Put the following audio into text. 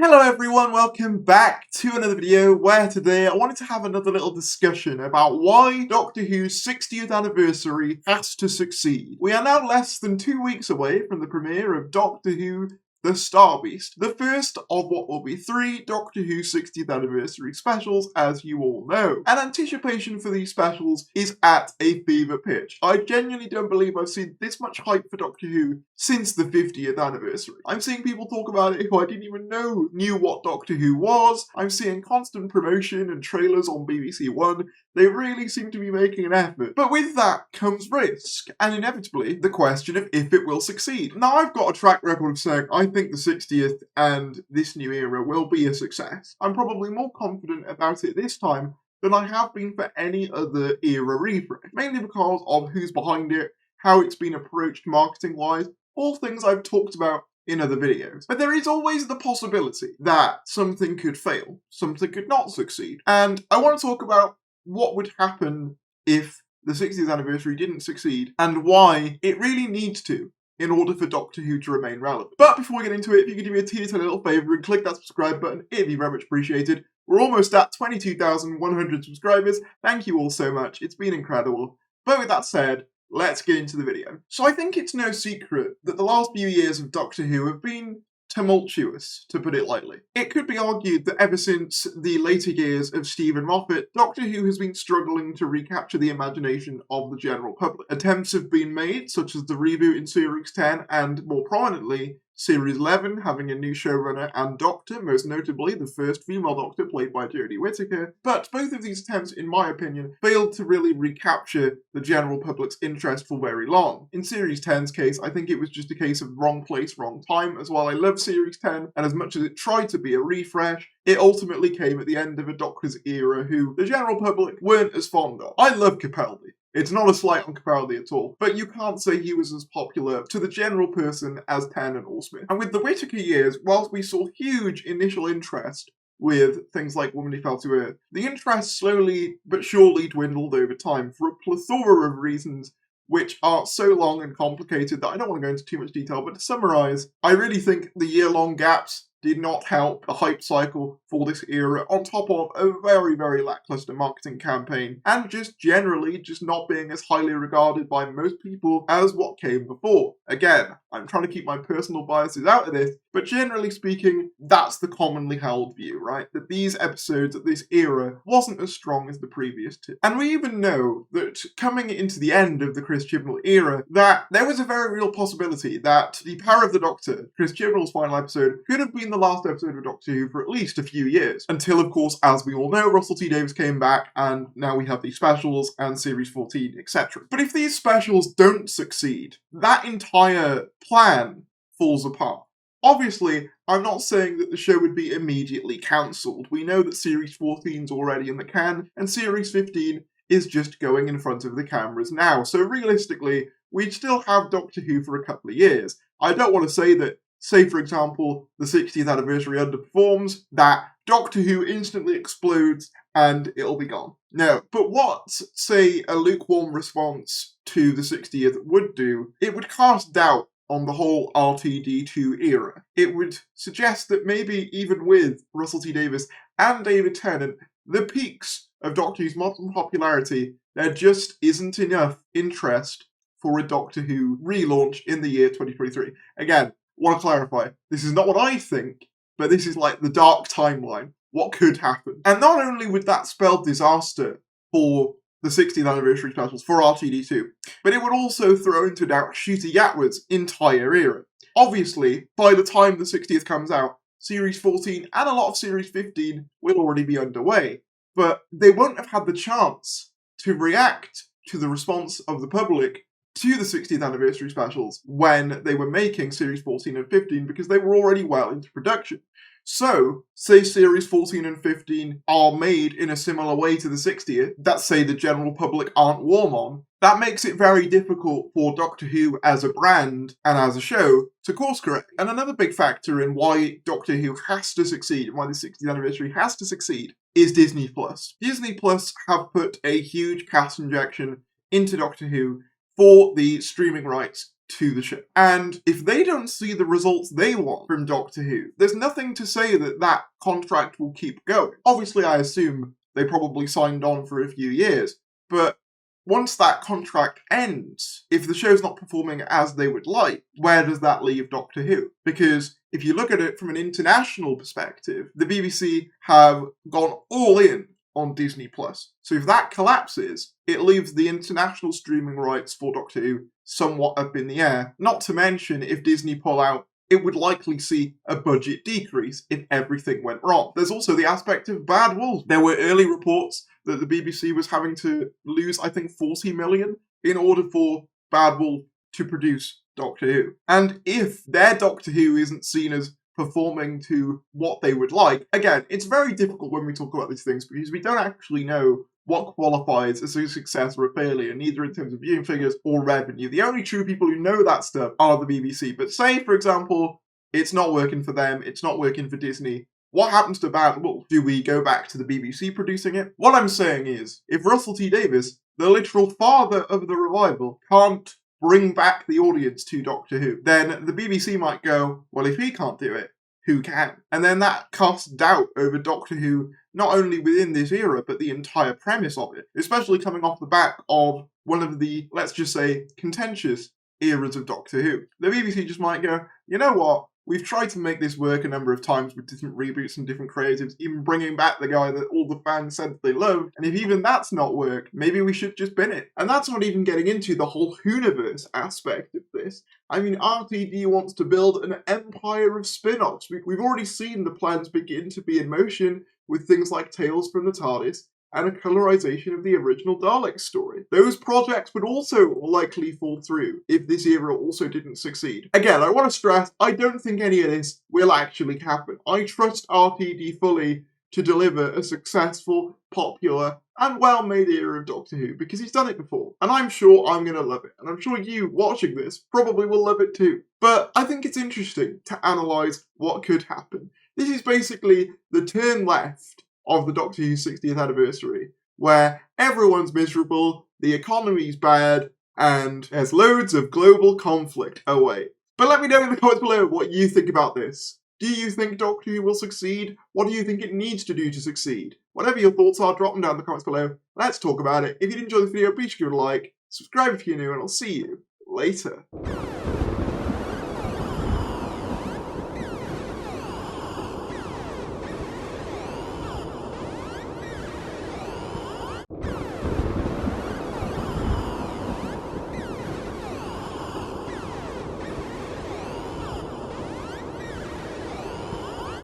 Hello everyone, welcome back to another video where today I wanted to have another little discussion about why Doctor Who's 60th anniversary has to succeed. We are now less than 2 weeks away from the premiere of Doctor Who The Star Beast, the first of what will be 3 Doctor Who 60th anniversary specials, as you all know. And anticipation for these specials is at a fever pitch. I genuinely don't believe I've seen this much hype for Doctor Who since the 50th anniversary. I'm seeing people talk about it who I didn't even know knew what Doctor Who was. I'm seeing constant promotion and trailers on BBC One. They really seem to be making an effort. But with that comes risk, and inevitably the question of if it will succeed. Now, I've got a track record of saying I think the 60th and this new era will be a success. I'm probably more confident about it this time than I have been for any other era refresh, mainly because of who's behind it, how it's been approached marketing-wise, all things I've talked about in other videos. But there is always the possibility that something could fail, something could not succeed. And I want to talk about what would happen if the 60th anniversary didn't succeed, and why it really needs to in order for Doctor Who to remain relevant. But before we get into it, if you could do me a teeny little favour and click that subscribe button, it'd be very much appreciated. We're almost at 22,100 subscribers. Thank you all so much. It's been incredible. But with that said, let's get into the video. So I think it's no secret that the last few years of Doctor Who have been tumultuous, to put it lightly. It could be argued that ever since the later years of Stephen Moffat, Doctor Who has been struggling to recapture the imagination of the general public. Attempts have been made, such as the reboot in Series 10, and more prominently, Series 11 having a new showrunner and Doctor, most notably the first female Doctor played by Jodie Whittaker, but both of these attempts, in my opinion, failed to really recapture the general public's interest for very long. In Series 10's case, I think it was just a case of wrong place, wrong time, as while I love Series 10, and as much as it tried to be a refresh, it ultimately came at the end of a Doctor's era who the general public weren't as fond of. I love Capaldi. It's not a slight on Capaldi at all, but you can't say he was as popular to the general person as Tennant or Smith. And with the Whittaker years, whilst we saw huge initial interest with things like Woman Who Fell to Earth, the interest slowly but surely dwindled over time for a plethora of reasons which are so long and complicated that I don't want to go into too much detail, but to summarise, I really think the year-long gaps did not help the hype cycle for this era, on top of a very, very lackluster marketing campaign, and just generally just not being as highly regarded by most people as what came before. Again, I'm trying to keep my personal biases out of this, but generally speaking, that's the commonly held view, right? That these episodes at this era wasn't as strong as the previous two. And we even know that coming into the end of the Chris Chibnall era, that there was a very real possibility that The Power of the Doctor, Chris Chibnall's final episode, could have been the last episode of Doctor Who for at least a few years. Until, of course, as we all know, Russell T Davies came back, and now we have these specials and Series 14, etc. But if these specials don't succeed, that entire plan falls apart. Obviously, I'm not saying that the show would be immediately cancelled. We know that Series 14's already in the can, and Series 15 is just going in front of the cameras now. So realistically, we'd still have Doctor Who for a couple of years. I don't want to say that, say for example, the 60th anniversary underperforms, that Doctor Who instantly explodes and it'll be gone. No, but what, say, a lukewarm response to the 60th would do, it would cast doubt on the whole RTD2 era. It would suggest that maybe even with Russell T Davies and David Tennant, the peaks of Doctor Who's modern popularity, there just isn't enough interest for a Doctor Who relaunch in the year 2023. Again, want to clarify, this is not what I think, but this is like the dark timeline. What could happen? And not only would that spell disaster for the 60th anniversary specials for RTD2, but it would also throw into doubt Ncuti Gatwa's entire era. Obviously, by the time the 60th comes out, Series 14 and a lot of Series 15 will already be underway, but they won't have had the chance to react to the response of the public to the 60th anniversary specials when they were making Series 14 and 15 because they were already well into production. So, say Series 14 and 15 are made in a similar way to the 60th, that say the general public aren't warm on, that makes it very difficult for Doctor Who as a brand and as a show to course correct. And another big factor in why Doctor Who has to succeed, and why the 60th anniversary has to succeed, is Disney+. Disney+ have put a huge cash injection into Doctor Who for the streaming rights to the show. And if they don't see the results they want from Doctor Who, there's nothing to say that that contract will keep going. Obviously, I assume they probably signed on for a few years, but once that contract ends, if the show's not performing as they would like, where does that leave Doctor Who? Because if you look at it from an international perspective, the BBC have gone all in on Disney+. So if that collapses, it leaves the international streaming rights for Doctor Who somewhat up in the air. Not to mention, if Disney pull out, it would likely see a budget decrease if everything went wrong. There's also the aspect of Bad Wolf. There were early reports that the BBC was having to lose, I think, 40 million in order for Bad Wolf to produce Doctor Who. And if their Doctor Who isn't seen as performing to what they would like, again, it's very difficult when we talk about these things because we don't actually know what qualifies as a success or a failure, neither in terms of viewing figures or revenue. The only true people who know that stuff are the BBC. But say, for example, it's not working for them, it's not working for Disney. What happens to Bad Wolf? Do we go back to the BBC producing it? What I'm saying is, if Russell T Davies, the literal father of the revival, can't bring back the audience to Doctor Who, then the BBC might go, well, if he can't do it, who can? And then that casts doubt over Doctor Who, not only within this era, but the entire premise of it, especially coming off the back of one of the, let's just say, contentious eras of Doctor Who. The BBC just might go, you know what? We've tried to make this work a number of times with different reboots and different creatives, even bringing back the guy that all the fans said they loved, and if even that's not worked, maybe we should just bin it. And that's not even getting into the whole Whoniverse aspect of this. I mean, RTD wants to build an empire of spin-offs. We've already seen the plans begin to be in motion with things like Tales from the TARDIS, and a colorization of the original Dalek story. Those projects would also likely fall through if this era also didn't succeed. Again, I want to stress, I don't think any of this will actually happen. I trust RTD fully to deliver a successful, popular, and well-made era of Doctor Who, because he's done it before. And I'm sure I'm going to love it. And I'm sure you, watching this, probably will love it too. But I think it's interesting to analyse what could happen. This is basically the turn left of the Doctor Who 60th anniversary, where everyone's miserable, the economy's bad, and there's loads of global conflict away. But let me know in the comments below what you think about this. Do you think Doctor Who will succeed? What do you think it needs to do to succeed? Whatever your thoughts are, drop them down in the comments below. Let's talk about it. If you did enjoy the video, be sure to give it a like, subscribe if you're new, and I'll see you later.